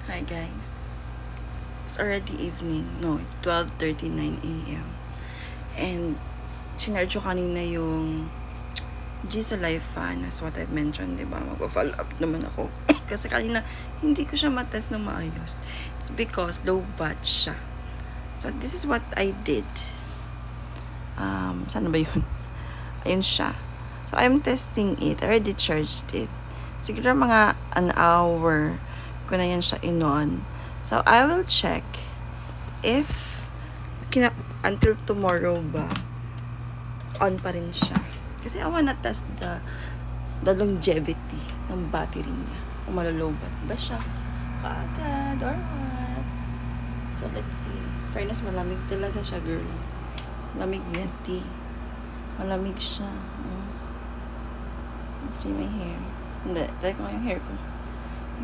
Hi guys. It's already evening. No, it's 12:39 a.m. And sinarge ko kanina yung G's Life fan as what I've mentioned, diba? Magpa-follow up naman ako. Kasi kanina hindi ko siya matest ng maayos. It's because low batch siya. So this is what I did. Sana ba yun? Ayun siya. So I'm testing it. I already charged it. Siguro mga an hour ko na yan siya in-on. So, I will check if until tomorrow ba on pa rin siya. Kasi I wanna test the longevity ng battery niya. Kung malolobat ba siya kaagad or what. So, let's see. Fairness, malamig talaga siya, girl. Malamig niya, tea. Malamig siya. Let's see my hair. Hindi, try ko yung hair ko.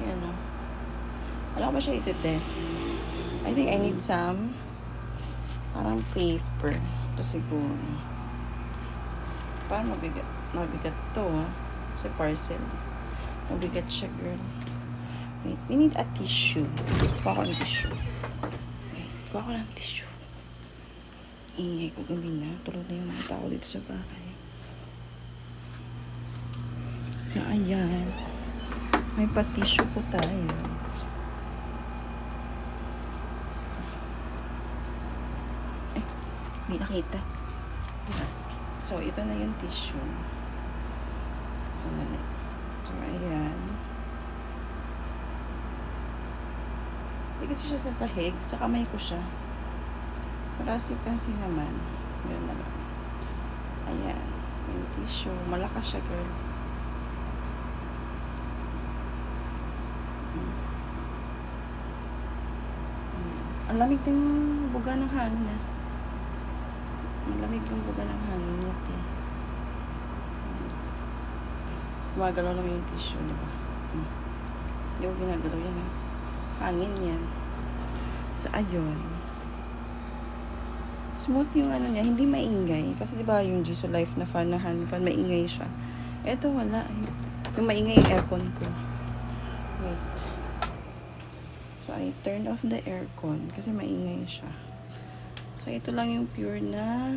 Yan, o. Wala ko ba siya iti-test? I think I need some parang paper. Ito siguro. Parang mabigat. Mabigat to, ha? Kasi parcel. Mabigat siya, girl. Wait, we need a tissue. Kuha ko ng tissue. Wait, kuha ko ng tissue. Ingay ko gabi na. Tulog na yung mga tao dito sa bahay. Na ayan. May pa-tissue po tayo. Hindi nakita. So, ito na yung tissue. So, ayan. Hindi kasi siya sa sahig. Sa kamay ko siya. Para as you can see naman. Yun naman. Ayan. Yung tissue. Malakas siya, girl. Ang lamig din yung buga ng hangin, ah. Malamig yung buga ng hangin niya, eh. Gumagalaw naman yung tissue, di ba? Hindi ko ginagalaw yan, ha? Hangin yan. So, ayun. Smooth yung ano niya, hindi maingay. Kasi di ba yung Jisoo Life na fan, na hand fan, maingay siya. Eto, wala. Yung maingay yung aircon ko. Wait. So, I turned off the aircon kasi maingay siya. So, ito lang yung pure na...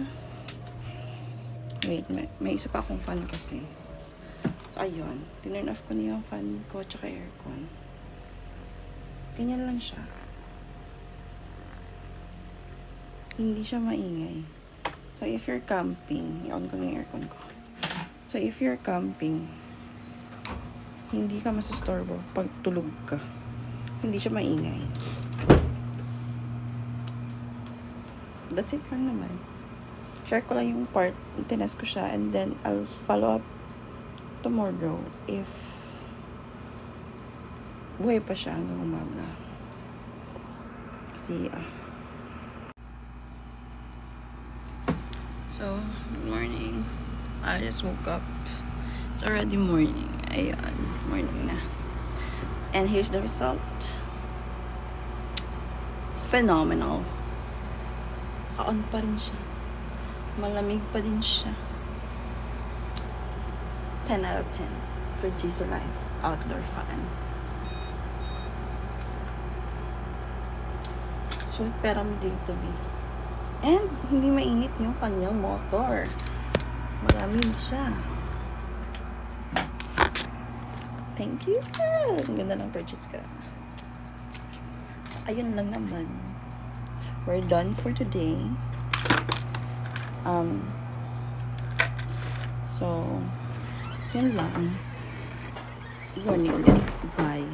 Wait, may isa pa akong fan kasi. So, ayun. Tinurn off ko na yung fan ko tsaka aircon. Ganyan lang siya. Hindi siya maingay. So, if you're camping, i-on ko na yung aircon ko. So, if you're camping, hindi ka masustorbo pag tulog ka. Hindi siya maingay. That's it lang naman. Share ko lang yung part. Tinest ko siya. And then, I'll follow up tomorrow if buhay pa siya hanggang umaga. See ya. So, good morning. I just woke up. It's already morning. Ayan. Morning na. And here's the result. Phenomenal. On pa rin siya. Malamig pa din siya. 10 out of 10 for Jisoo Life outdoor fan. Sulit pera mo dito, B. And hindi mainit yung kanyang motor. Malamig siya. Thank you. Ang ganda ng purchase ka. Ayun lang naman. We're done for today. So, yun lang. Good morning ulit. Bye.